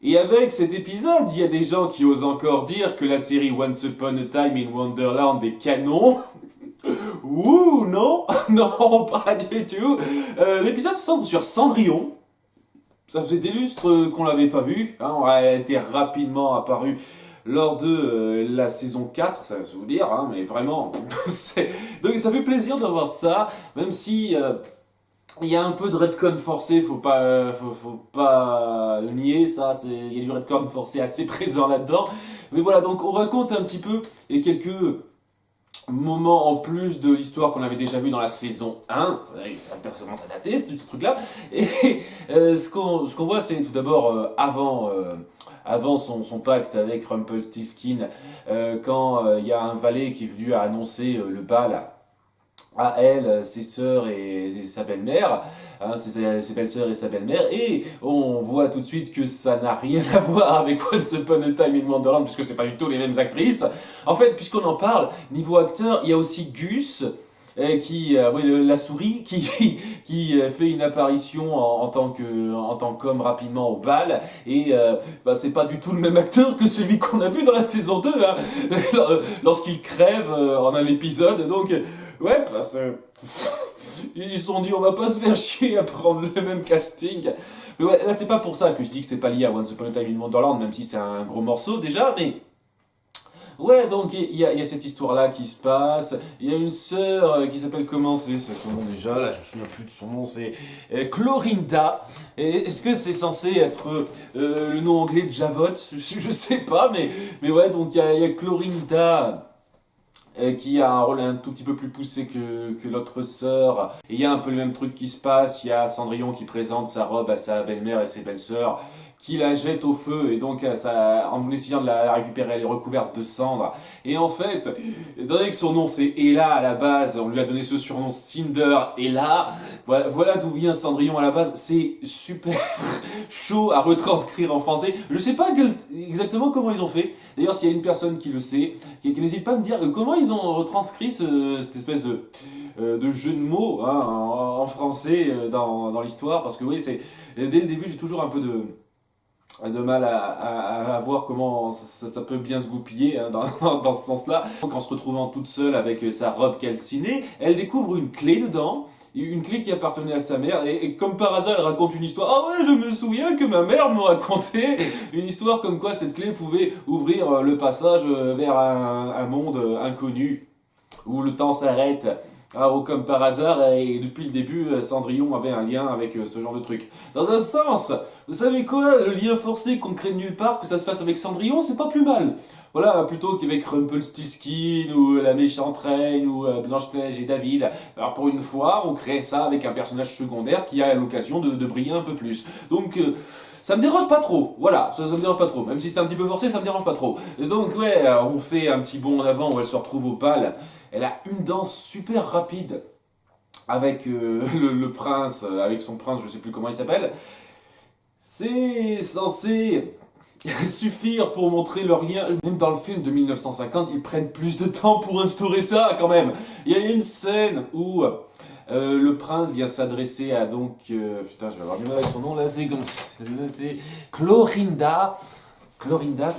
Et avec cet épisode, il y a des gens qui osent encore dire que la série Once Upon a Time in Wonderland est canon. Ouh, non, non, pas du tout. L'épisode semble sur Cendrillon. Ça faisait des lustres qu'on l'avait pas vu. Hein, on a été rapidement apparu lors de la saison 4, ça va se vous dire, hein, mais vraiment. Donc ça fait plaisir d'avoir ça, même si il y a un peu de retcon forcé, faut pas le nier, ça, il y a du retcon forcé assez présent là-dedans. Mais voilà, donc on raconte un petit peu et quelques moments en plus de l'histoire qu'on avait déjà vu dans la saison 1. Ça commence à dater, ce truc-là. Et ce qu'on voit, c'est tout d'abord avant son pacte avec Rumpelstiltskin, quand il y a un valet qui est venu à annoncer le bal à elle, ses sœurs et sa belle-mère, hein, ses belles-sœurs et sa belle-mère, et on voit tout de suite que ça n'a rien à voir avec Once Upon a Time in Wonderland, puisque c'est pas du tout les mêmes actrices. En fait, puisqu'on en parle, niveau acteur, il y a aussi Gus, la souris, qui fait une apparition en tant qu'homme rapidement au bal, et c'est pas du tout le même acteur que celui qu'on a vu dans la saison 2, hein, lorsqu'il crève en un épisode, donc ouais, parce que ils se sont dit on va pas se faire chier à prendre le même casting. Mais ouais, là c'est pas pour ça que je dis que c'est pas lié à Once Upon a Time in Wonderland, même si c'est un gros morceau déjà, mais ouais, donc il y a cette histoire-là qui se passe. Il y a une sœur qui s'appelle comment c'est son nom déjà, là je me souviens plus de son nom, c'est Clorinda. Est-ce que c'est censé être le nom anglais de Javot? Je sais pas, mais ouais, donc il y a Clorinda qui a un rôle un tout petit peu plus poussé que l'autre sœur. Et il y a un peu le même truc qui se passe, il y a Cendrillon qui présente sa robe à sa belle-mère et ses belles-sœurs, qui la jette au feu, et donc en essayant de la récupérer, elle est recouverte de cendres. Et en fait, étant donné que son nom c'est Ella à la base, on lui a donné ce surnom Cinder, Ella, voilà d'où vient Cendrillon à la base, c'est super chaud à retranscrire en français. Je sais pas exactement comment ils ont fait, d'ailleurs s'il y a une personne qui le sait, qui n'hésite pas à me dire comment ils ont retranscrit cette espèce de jeu de mots, hein, en français dans l'histoire, parce que oui, dès le début j'ai toujours un peu de mal à voir comment ça peut bien se goupiller, hein, dans ce sens-là. Donc en se retrouvant toute seule avec sa robe calcinée, elle découvre une clé dedans, une clé qui appartenait à sa mère, et comme par hasard elle raconte une histoire. Ah ouais, je me souviens que ma mère me racontait une histoire comme quoi cette clé pouvait ouvrir le passage vers un monde inconnu, où le temps s'arrête. Ah, oh, comme par hasard, et depuis le début, Cendrillon avait un lien avec ce genre de truc. Dans un sens, vous savez quoi, le lien forcé qu'on crée de nulle part, que ça se fasse avec Cendrillon, c'est pas plus mal. Voilà, plutôt qu'avec Rumpelstiltskin, ou la méchante reine, ou Blanche-Neige et David. Alors pour une fois, on crée ça avec un personnage secondaire qui a l'occasion de briller un peu plus. Donc, ça me dérange pas trop, voilà, ça me dérange pas trop, même si c'est un petit peu forcé, ça me dérange pas trop. Et donc ouais, on fait un petit bond en avant où elle se retrouve au bal, elle a une danse super rapide avec le prince, avec son prince, je sais plus comment il s'appelle. C'est censé suffire pour montrer leur lien. Même dans le film de 1950, ils prennent plus de temps pour instaurer ça quand même. Il y a une scène où le prince vient s'adresser à putain, je vais avoir du mal avec son nom là, c'est Clorinda. Clorinda,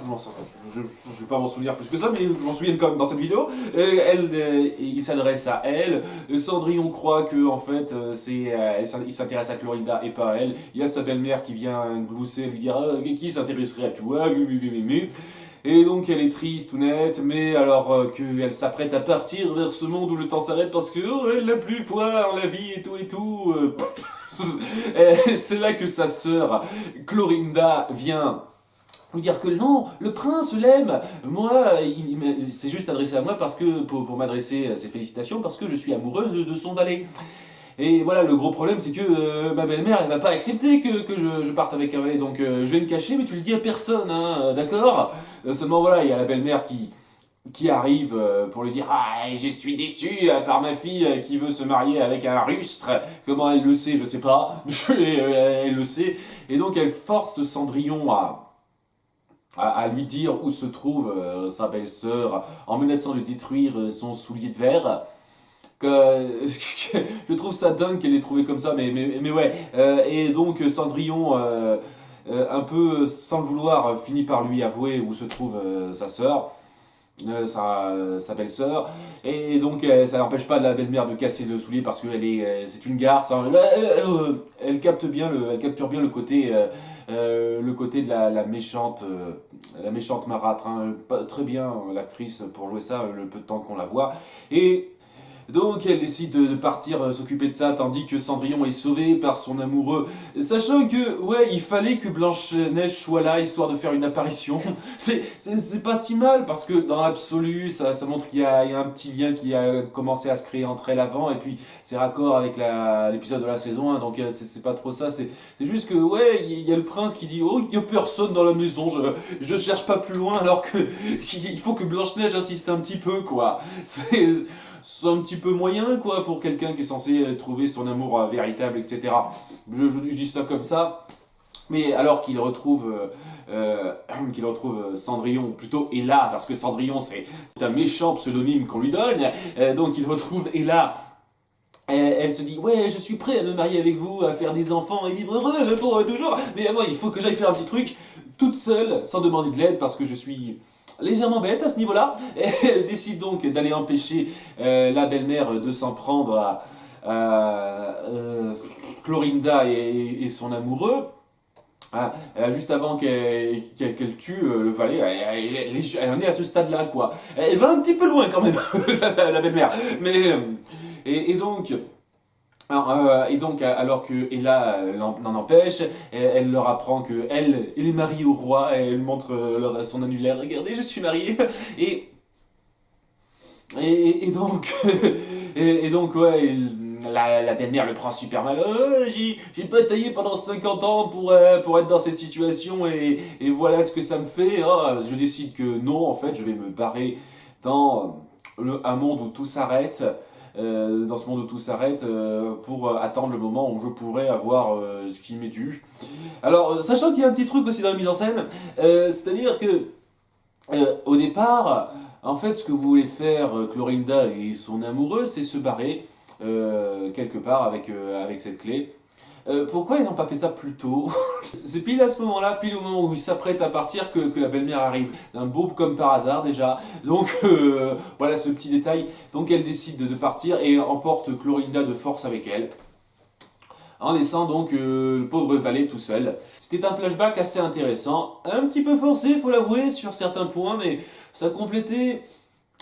je vais pas m'en souvenir plus que ça, mais je m'en souviens quand même dans cette vidéo. Il s'adresse à elle. Cendrillon croit que en fait, il s'intéresse à Clorinda et pas à elle. Il y a sa belle-mère qui vient glousser, lui dire qui s'intéresserait à toi, et donc elle est triste ou nette, mais alors qu'elle s'apprête à partir vers ce monde où le temps s'arrête parce que elle n'a plus foi en la vie et tout. C'est là que sa sœur Clorinda vient lui dire que non, le prince l'aime. Moi, il s'est juste adressé à moi parce que pour m'adresser à ses félicitations parce que je suis amoureuse de son valet. Et voilà, le gros problème, c'est que ma belle-mère, elle va pas accepter que je parte avec un valet, donc je vais me cacher, mais tu le dis à personne, hein, d'accord. Seulement voilà, il y a la belle-mère qui arrive pour lui dire ah, je suis déçue par ma fille qui veut se marier avec un rustre. Comment elle le sait, je sais pas. Elle le sait. Et donc elle force Cendrillon à lui dire où se trouve sa belle-sœur, en menaçant de détruire son soulier de verre. Je trouve ça dingue qu'elle ait trouvé comme ça, mais ouais. Et donc Cendrillon un peu sans le vouloir, finit par lui avouer où se trouve sa sœur. Sa belle-sœur, et donc ça n'empêche pas la belle-mère de casser le soulier parce qu'elle est c'est une garce, hein. Elle elle capture bien le côté de la méchante marâtre, hein. Très bien l'actrice pour jouer ça, le peu de temps qu'on la voit. Et donc elle décide de partir s'occuper de ça, tandis que Cendrillon est sauvé par son amoureux, sachant que, ouais, il fallait que Blanche-Neige soit là, histoire de faire une apparition. C'est pas si mal, parce que dans l'absolu, ça montre qu'il y a un petit lien qui a commencé à se créer entre elles avant, et puis c'est raccord avec l'épisode de la saison 1, donc c'est pas trop ça, c'est juste que, ouais, il y a le prince qui dit « Oh, il y a personne dans la maison, je cherche pas plus loin, alors que il faut que Blanche-Neige insiste un petit peu, quoi. » C'est un petit peu moyen, quoi, pour quelqu'un qui est censé trouver son amour véritable, etc. Je dis ça comme ça. Mais alors qu'il retrouve Cendrillon, ou plutôt Ella, parce que Cendrillon c'est un méchant pseudonyme qu'on lui donne, donc il retrouve Ella. Elle se dit ouais, je suis prêt à me marier avec vous, à faire des enfants et vivre heureux pour toujours, mais avant il faut que j'aille faire un petit truc toute seule, sans demander de l'aide, parce que je suis légèrement bête à ce niveau-là. Elle décide donc d'aller empêcher la belle-mère de s'en prendre à Clorinda et son amoureux. Ah, juste avant qu'elle tue le valet, elle en est à ce stade-là, quoi. Elle va un petit peu loin quand même, la belle-mère. Mais et donc. Alors que Ella n'en empêche, elle leur apprend que elle est mariée au roi, et elle montre son annulaire. Regardez, je suis mariée. Et et donc, ouais, la belle-mère le prend super mal. J'ai bataillé pendant 50 ans pour être dans cette situation et voilà ce que ça me fait. Je décide que non, en fait, je vais me barrer dans un monde où tout s'arrête. Dans ce monde où tout s'arrête pour attendre le moment où je pourrais avoir ce qui m'est dû. Alors, sachant qu'il y a un petit truc aussi dans la mise en scène, c'est-à-dire que au départ, en fait, ce que voulait faire Clorinda et son amoureux, c'est se barrer quelque part avec cette clé. Pourquoi ils n'ont pas fait ça plus tôt? C'est pile à ce moment-là, pile au moment où ils s'apprêtent à partir, que la belle-mère arrive. Un beau comme par hasard déjà. Donc voilà ce petit détail. Donc elle décide de partir et emporte Clorinda de force avec elle, en laissant donc le pauvre valet tout seul. C'était un flashback assez intéressant, un petit peu forcé, faut l'avouer, sur certains points, mais ça complétait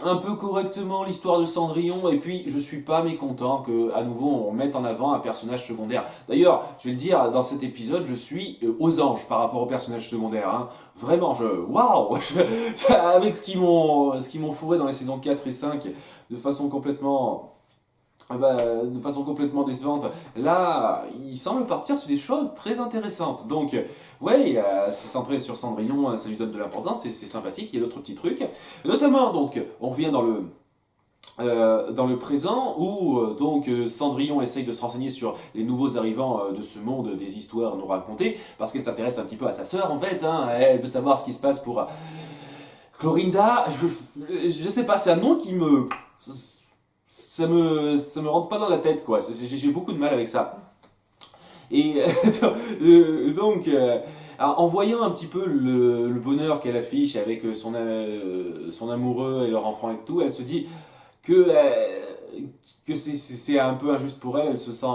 un peu correctement l'histoire de Cendrillon, et puis je suis pas mécontent que à nouveau on mette en avant un personnage secondaire. D'ailleurs, je vais le dire, dans cet épisode, je suis aux anges par rapport au personnage secondaire, hein. Vraiment, waouh, avec ce qu'ils m'ont fourré dans les saisons 4 et 5 de façon complètement décevante. Là, il semble partir sur des choses très intéressantes. Donc, ouais, c'est centré sur Cendrillon, ça lui donne de l'importance, c'est sympathique. Il y a d'autres petits trucs. Notamment, donc, on revient dans le présent où Cendrillon essaye de se renseigner sur les nouveaux arrivants de ce monde des histoires nous racontées, parce qu'elle s'intéresse un petit peu à sa sœur en fait, hein. Elle veut savoir ce qui se passe pour Clorinda. Je sais pas, c'est un nom qui me ça me rentre pas dans la tête, quoi. J'ai beaucoup de mal avec ça. Et donc, en voyant un petit peu le bonheur qu'elle affiche avec son amoureux et leur enfant et tout, elle se dit que c'est un peu injuste pour elle, elle se sent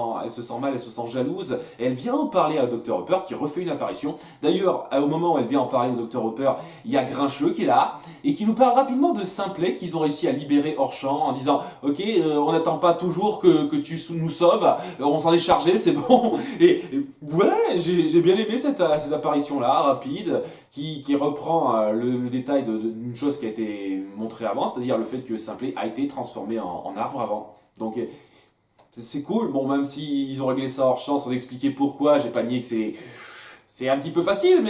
mal, elle se sent jalouse, et elle vient en parler à Dr Hopper qui refait une apparition. D'ailleurs, au moment où elle vient en parler au Dr Hopper, il y a Grincheux qui est là, et qui nous parle rapidement de Simplet qu'ils ont réussi à libérer hors champ, en disant ok, on n'attend pas toujours que tu nous sauves, on s'en est chargé, c'est bon. Et ouais, j'ai bien aimé cette apparition-là, rapide, qui reprend le détail d'une chose qui a été montrée avant, c'est-à-dire le fait que Simplet a été transformé en arbre avant. Donc c'est cool, bon, même si ils ont réglé ça hors champ sans expliquer pourquoi, j'ai pas nié que c'est un petit peu facile,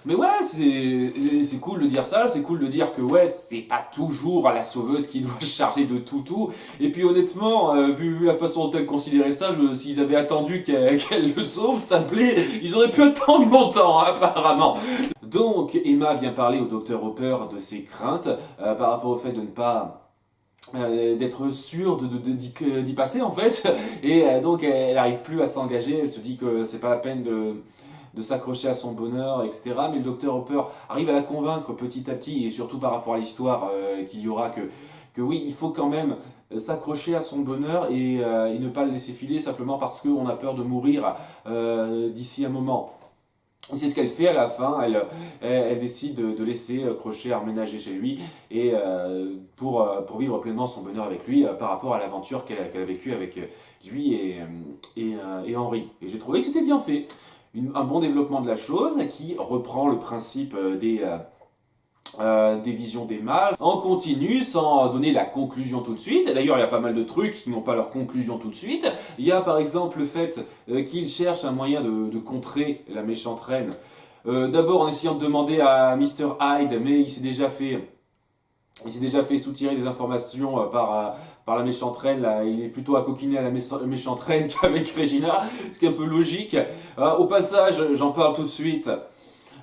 mais ouais, c'est cool de dire ça, c'est cool de dire que ouais, c'est pas toujours la sauveuse qui doit se charger de tout. Et puis honnêtement, vu la façon dont elle considérait ça, s'ils avaient attendu qu'elle le sauve, ça me plaît, ils auraient pu attendre longtemps, hein, apparemment. Donc Emma vient parler au docteur Hopper de ses craintes par rapport au fait de ne pas d'être sûre d'y passer en fait, et donc elle n'arrive plus à s'engager, elle se dit que c'est pas la peine de s'accrocher à son bonheur, etc. Mais le docteur Hopper arrive à la convaincre petit à petit, et surtout par rapport à l'histoire qu'il y aura, que oui, il faut quand même s'accrocher à son bonheur et ne pas le laisser filer simplement parce qu'on a peur de mourir d'ici un moment. C'est ce qu'elle fait à la fin, elle décide de laisser Crochet emménager chez lui et pour vivre pleinement son bonheur avec lui par rapport à l'aventure qu'elle a vécue avec lui et Henry. Et j'ai trouvé que c'était bien fait. Un bon développement de la chose qui reprend le principe des visions des mages en continu sans donner la conclusion tout de suite. D'ailleurs, il y a pas mal de trucs qui n'ont pas leur conclusion tout de suite. Il y a par exemple le fait qu'il cherche un moyen de contrer la méchante reine. D'abord en essayant de demander à Mr. Hyde, mais il s'est déjà fait soutirer des informations par la méchante reine. Là, il est plutôt à coquiner à la méchante reine qu'avec Regina, ce qui est un peu logique. Au passage, j'en parle tout de suite.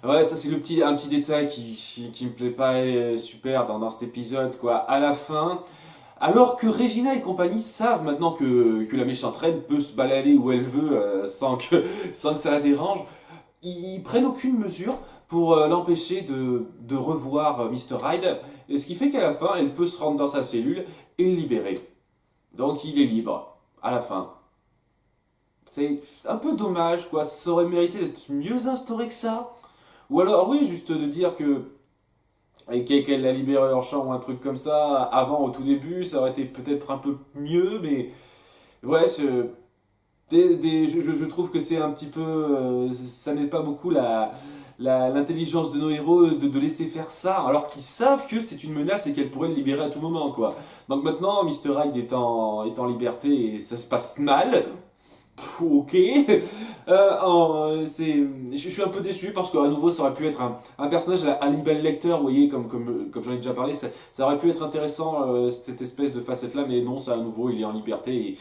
Ouais, ça c'est un petit détail qui me plaît pas super dans cet épisode, quoi. À la fin, alors que Regina et compagnie savent maintenant que la méchante reine peut se balader où elle veut sans que ça la dérange, ils prennent aucune mesure pour l'empêcher de revoir Mr. Hyde, et ce qui fait qu'à la fin, elle peut se rendre dans sa cellule et le libérer. Donc il est libre, à la fin. C'est un peu dommage, quoi. Ça aurait mérité d'être mieux instauré que ça. Ou alors, oui, juste de dire qu'elle l'a libéré en champ ou un truc comme ça, avant, au tout début, ça aurait été peut-être un peu mieux, mais ouais, je trouve que c'est un petit peu. Ça n'aide pas beaucoup l'intelligence de nos héros de laisser faire ça, alors qu'ils savent que c'est une menace et qu'elle pourrait le libérer à tout moment, quoi. Donc maintenant, Mr. Hyde est en liberté et ça se passe mal. Ok, je suis un peu déçu parce qu'à nouveau ça aurait pu être un personnage à Hannibal Lecter, vous voyez, comme j'en ai déjà parlé, ça aurait pu être intéressant cette espèce de facette là, mais non, ça à nouveau il est en liberté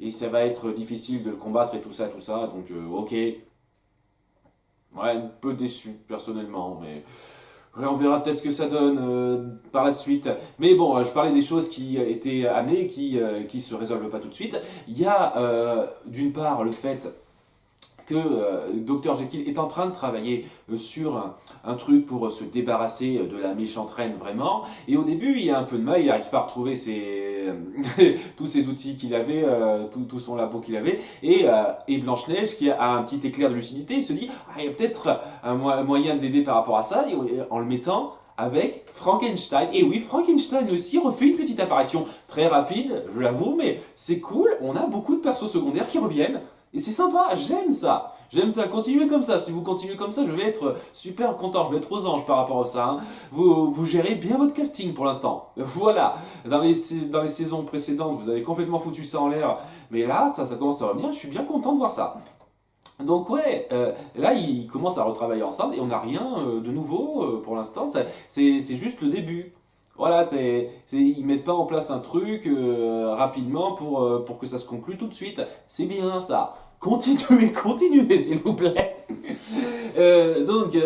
et ça va être difficile de le combattre et tout ça, donc ok, ouais, un peu déçu personnellement, mais ouais, on verra peut-être que ça donne par la suite. Mais bon, je parlais des choses qui étaient amenées, qui se résolvent pas tout de suite. Il y a d'une part le fait que Dr. Jekyll est en train de travailler sur un truc pour se débarrasser de la méchante reine vraiment. Et au début, il y a un peu de mal, il n'arrive pas à retrouver tous ses outils qu'il avait, tout son labo qu'il avait. Et Blanche-Neige, qui a un petit éclair de lucidité, il se dit il y a peut-être un moyen de l'aider par rapport à ça, en le mettant avec Frankenstein. Et oui, Frankenstein aussi refait une petite apparition très rapide, je l'avoue, mais c'est cool, on a beaucoup de persos secondaires qui reviennent. Et c'est sympa, j'aime ça. J'aime ça, continuez comme ça. Si vous continuez comme ça, je vais être super content, je vais être aux anges par rapport à ça. Hein. Vous gérez bien votre casting pour l'instant. Voilà. Dans les saisons précédentes, vous avez complètement foutu ça en l'air. Mais là, ça commence à revenir, je suis bien content de voir ça. Donc ouais, là ils commencent à retravailler ensemble et on n'a rien de nouveau pour l'instant, c'est juste le début. Voilà, ils mettent pas en place un truc rapidement pour que ça se conclue tout de suite. C'est bien ça. Continuez s'il vous plaît.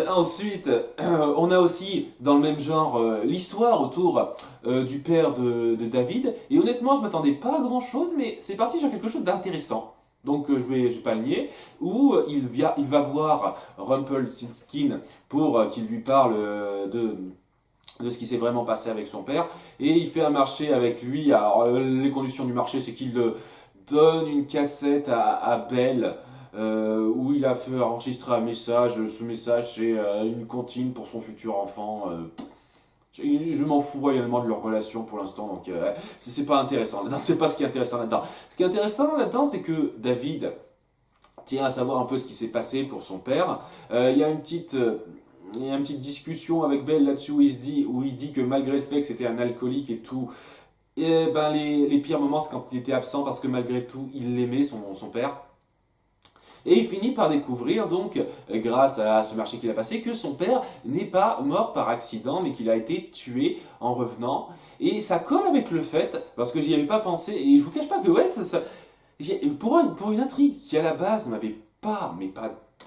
Ensuite, on a aussi dans le même genre l'histoire autour du père de David. Et honnêtement, je m'attendais pas à grand chose, mais c'est parti sur quelque chose d'intéressant. Donc je vais pas le nier, où il va voir Rumpelstiltskin pour qu'il lui parle de ce qui s'est vraiment passé avec son père, et il fait un marché avec lui. Alors les conditions du marché, c'est qu'il donne une cassette à Belle, où il a fait enregistrer un message. Ce message, c'est une comptine pour son futur enfant. Je m'en fous royalement de leur relation pour l'instant, donc c'est pas intéressant. Non, c'est pas ce qui est intéressant là-dedans. Ce qui est intéressant là-dedans, c'est que David tient à savoir un peu ce qui s'est passé pour son père. Il y a une petite discussion avec Belle là-dessus où il dit que malgré le fait que c'était un alcoolique et tout, et ben les pires moments c'est quand il était absent parce que malgré tout il l'aimait, son père. Et il finit par découvrir, donc, grâce à ce marché qu'il a passé, que son père n'est pas mort par accident, mais qu'il a été tué en revenant. Et ça colle avec le fait, parce que j'y avais pas pensé, et je vous cache pas que, ouais, pour une intrigue qui à la base m'avait pas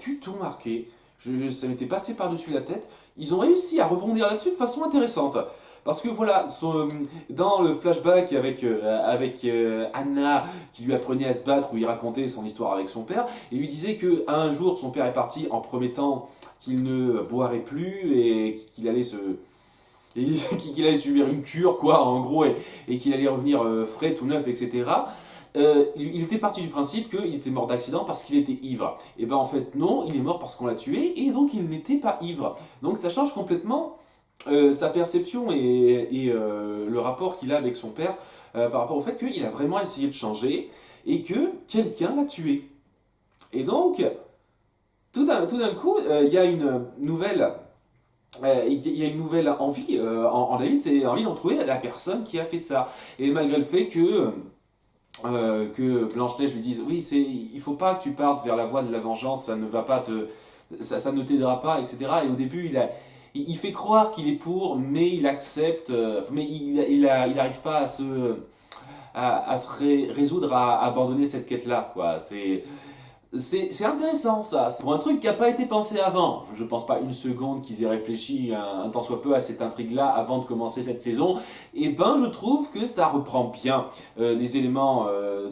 du tout marqué, ça m'était passé par-dessus la tête. Ils ont réussi à rebondir là-dessus de façon intéressante. Parce que voilà, dans le flashback avec Anna, qui lui apprenait à se battre, où il racontait son histoire avec son père, et lui disait que un jour son père est parti en promettant qu'il ne boirait plus et qu'il allait subir une cure, quoi, en gros, et qu'il allait revenir frais, tout neuf, etc. Il était parti du principe qu'il était mort d'accident parce qu'il était ivre. Et ben en fait non, il est mort parce qu'on l'a tué et donc il n'était pas ivre. Donc ça change complètement sa perception et le rapport qu'il a avec son père par rapport au fait qu'il a vraiment essayé de changer et que quelqu'un l'a tué. Et donc tout d'un coup, il y a une nouvelle il y a une nouvelle envie en David, c'est envie de retrouver la personne qui a fait ça. Et malgré le fait que Blanche-Neige lui dise oui, il faut pas que tu partes vers la voie de la vengeance, ça ne va pas ça ne t'aidera pas, etc. Et au début, il fait croire qu'il est pour, mais il accepte, mais il arrive pas à se résoudre à abandonner cette quête-là, quoi. C'est intéressant ça, pour un truc qui n'a pas été pensé avant. Je pense pas une seconde qu'ils aient réfléchi un tant soit peu à cette intrigue-là avant de commencer cette saison. Et ben je trouve que ça reprend bien les éléments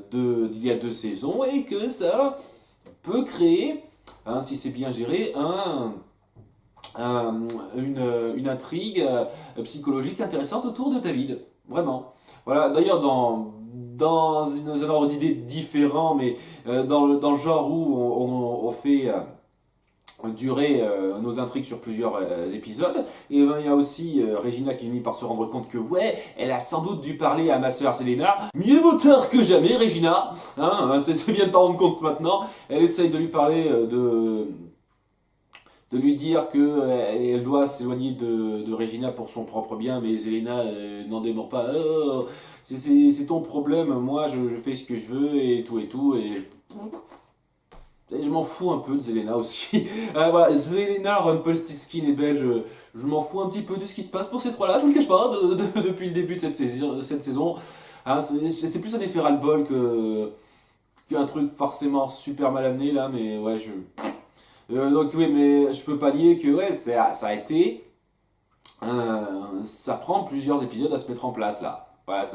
d'il y a 2 saisons et que ça peut créer, hein, si c'est bien géré, une intrigue psychologique intéressante autour de David. Vraiment. Voilà, d'ailleurs dans un ordre d'idée différent, mais dans le genre où on fait durer nos intrigues sur plusieurs épisodes, et ben il y a aussi Regina qui finit par se rendre compte que ouais, elle a sans doute dû parler à ma sœur Selena. Mieux vaut tard que jamais, Regina. Hein, c'est bien de t'en rendre compte maintenant. Elle essaye de lui parler de lui dire qu'elle doit s'éloigner de Regina pour son propre bien, mais Zelena n'en démord pas. Oh, c'est ton problème, moi je fais ce que je veux et tout, et je m'en fous un peu de Zelena aussi. Voilà, Zelena, Rumpelstiltskin et Belle, je m'en fous un petit peu de ce qui se passe pour ces trois-là, je vous le cache pas, depuis le début de cette saison. Hein, c'est plus un effet ras-le-bol qu'un truc forcément super mal amené là, mais ouais, donc oui, mais je peux pas nier que ouais, ça a été... ça prend plusieurs épisodes à se mettre en place là. Voilà,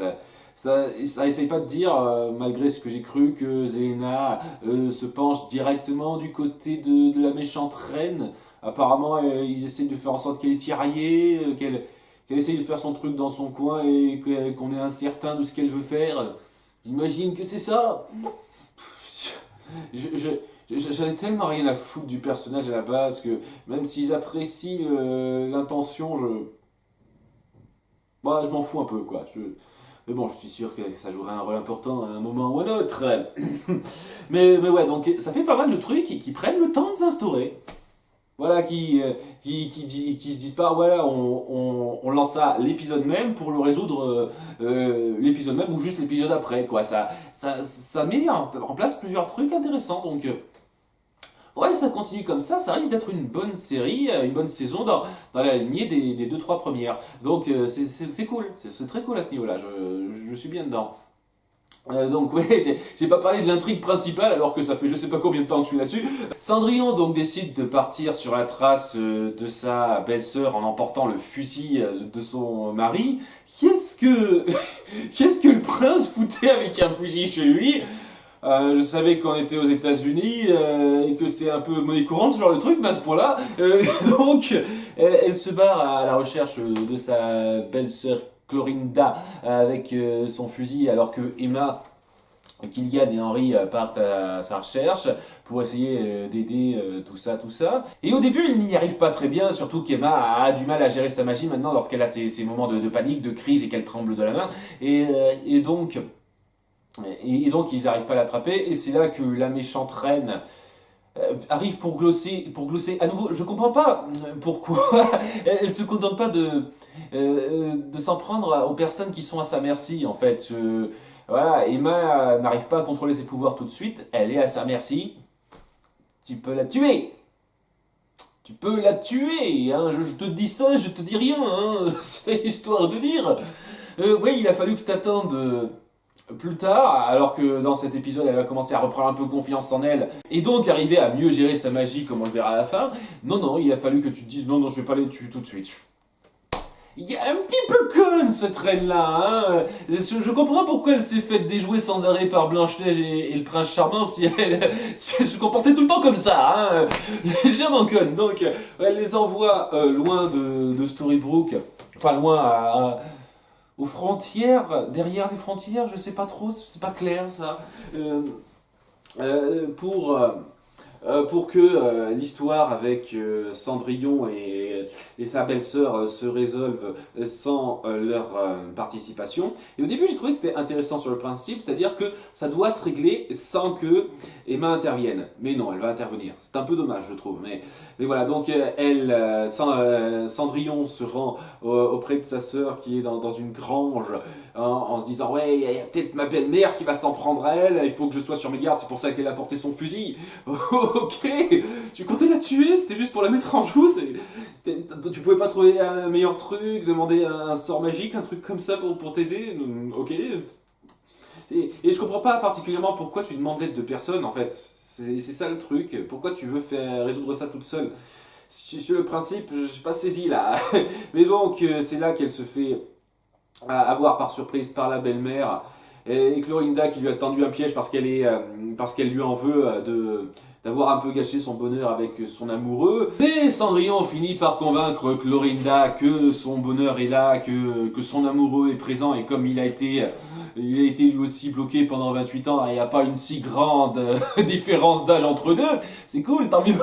ça essaye pas de dire, malgré ce que j'ai cru, que Zelena se penche directement du côté de la méchante reine. Apparemment, ils essayent de faire en sorte qu'elle est tiraillée, qu'elle essaye de faire son truc dans son coin et qu'on est incertain de ce qu'elle veut faire. J'imagine que c'est ça. J'en ai tellement rien à foutre du personnage à la base que même s'ils apprécient l'intention, je m'en fous un peu quoi. Mais bon, je suis sûr que ça jouerait un rôle important à un moment ou à un autre. mais ouais, donc ça fait pas mal de trucs qui prennent le temps de s'instaurer. Voilà, qui se disent pas, voilà, on lance ça l'épisode même pour le résoudre l'épisode même ou juste l'épisode après, quoi. Ça met en place plusieurs trucs intéressants, donc ouais, ça continue comme ça risque d'être une bonne série, une bonne saison dans la lignée des 2-3 premières. Donc c'est cool, c'est très cool à ce niveau-là, je suis bien dedans. Donc ouais, j'ai pas parlé de l'intrigue principale alors que ça fait je sais pas combien de temps que je suis là-dessus. Cendrillon donc décide de partir sur la trace de sa belle-sœur en emportant le fusil de son mari. Qu'est-ce que qu'est-ce que le prince foutait avec un fusil chez lui? Je savais qu'on était aux États-Unis et que c'est un peu monnaie courante ce genre de truc, mais à ce point-là, donc elle se barre à la recherche de sa belle-sœur Clorinda avec son fusil, alors que Emma, Killian et Henry partent à sa recherche pour essayer d'aider tout ça. Et au début, il n'y arrive pas très bien, surtout qu'Emma a du mal à gérer sa magie maintenant lorsqu'elle a ces moments de panique, de crise et qu'elle tremble de la main. Et donc ils n'arrivent pas à l'attraper, et c'est là que la méchante reine arrive pour glosser à nouveau. Je comprends pas pourquoi elle se contente pas de s'en prendre aux personnes qui sont à sa merci, en fait. Voilà, Emma n'arrive pas à contrôler ses pouvoirs tout de suite, elle est à sa merci. Tu peux la tuer. Tu peux la tuer, hein. Je te dis ça, je te dis rien, hein. C'est histoire de dire. Ouais, il a fallu que t'attendes plus tard, alors que dans cet épisode, elle va commencer à reprendre un peu confiance en elle, et donc arriver à mieux gérer sa magie, comme on le verra à la fin, non, il a fallu que tu te dises, non, je vais pas les tuer tout de suite. Il est un petit peu conne cette reine-là, hein. Je comprends pourquoi elle s'est faite déjouer sans arrêt par Blanche-Neige et le prince charmant si elle se comportait tout le temps comme ça, hein. Légèrement conne. Donc, elle les envoie loin de Storybrooke, enfin loin aux frontières, derrière les frontières, je sais pas trop, c'est pas clair ça, euh, pour, euh, pour que l'histoire avec Cendrillon et sa belle-sœur se résolve sans leur participation. Et au début, j'ai trouvé que c'était intéressant sur le principe, c'est-à-dire que ça doit se régler sans que Emma intervienne. Mais non, elle va intervenir. C'est un peu dommage, je trouve. Mais voilà, donc Cendrillon se rend auprès de sa sœur qui est dans une grange en se disant ouais, il y a peut-être ma belle-mère qui va s'en prendre à elle, il faut que je sois sur mes gardes, c'est pour ça qu'elle a porté son fusil. Ok, tu comptais la tuer, c'était juste pour la mettre en joue, tu pouvais pas trouver un meilleur truc, demander un sort magique, un truc comme ça pour t'aider. Ok. Et je comprends pas particulièrement pourquoi tu demandes l'aide de personne en fait. C'est ça le truc, pourquoi tu veux faire résoudre ça toute seule. Sur le principe, je suis pas saisi là. Mais donc, c'est là qu'elle se fait avoir par surprise par la belle-mère et Clorinda qui lui a tendu un piège parce qu'elle lui en veut d'avoir un peu gâché son bonheur avec son amoureux. Et Cendrillon finit par convaincre Clorinda que son bonheur est là, que son amoureux est présent et comme il a été lui aussi bloqué pendant 28 ans, il n'y a pas une si grande différence d'âge entre deux. C'est cool, tant mieux,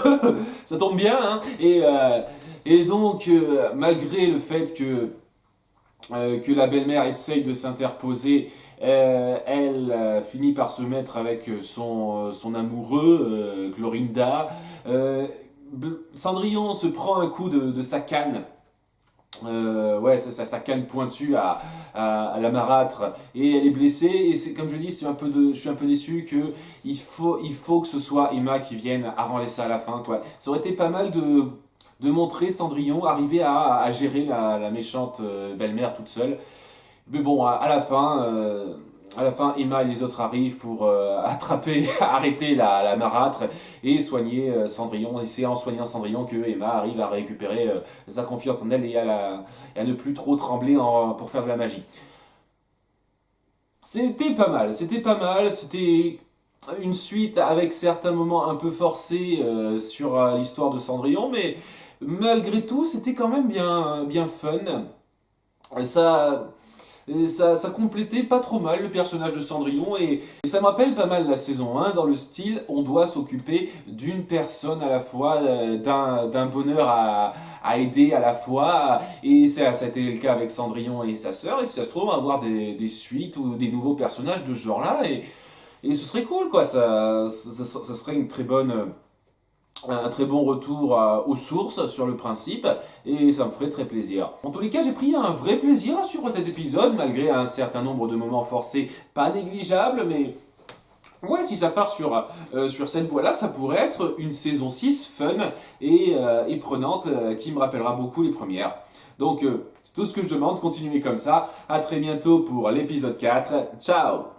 ça tombe bien. Hein. Et donc, malgré le fait que la belle-mère essaye de s'interposer, elle finit par se mettre avec son amoureux, Clorinda. Cendrillon se prend un coup de sa canne. Ouais, sa canne pointue à la marâtre et elle est blessée et c'est comme je dis, je suis un peu déçu que il faut que ce soit Emma qui vienne arranger ça à la fin quoi. Ça aurait été pas mal de montrer Cendrillon arriver à gérer la méchante belle-mère toute seule. Mais bon, à la fin, Emma et les autres arrivent pour arrêter la marâtre et soigner Cendrillon. Et c'est en soignant Cendrillon que Emma arrive à récupérer sa confiance en elle et à ne plus trop trembler pour faire de la magie. C'était pas mal, c'était une suite avec certains moments un peu forcés sur l'histoire de Cendrillon, mais malgré tout, c'était quand même bien fun. Ça, ça complétait pas trop mal le personnage de Cendrillon et ça me rappelle pas mal la saison 1 dans le style on doit s'occuper d'une personne à la fois, d'un bonheur à aider à la fois et ça a été le cas avec Cendrillon et sa sœur et si ça se trouve on va avoir des suites ou des nouveaux personnages de ce genre là et ce serait cool quoi, ça serait une très bonne un très bon retour aux sources sur le principe et ça me ferait très plaisir. En tous les cas, j'ai pris un vrai plaisir à suivre cet épisode malgré un certain nombre de moments forcés pas négligeables mais ouais, si ça part sur cette voie-là, ça pourrait être une saison 6 fun et prenante qui me rappellera beaucoup les premières. Donc, c'est tout ce que je demande, continuez comme ça. À très bientôt pour l'épisode 4. Ciao!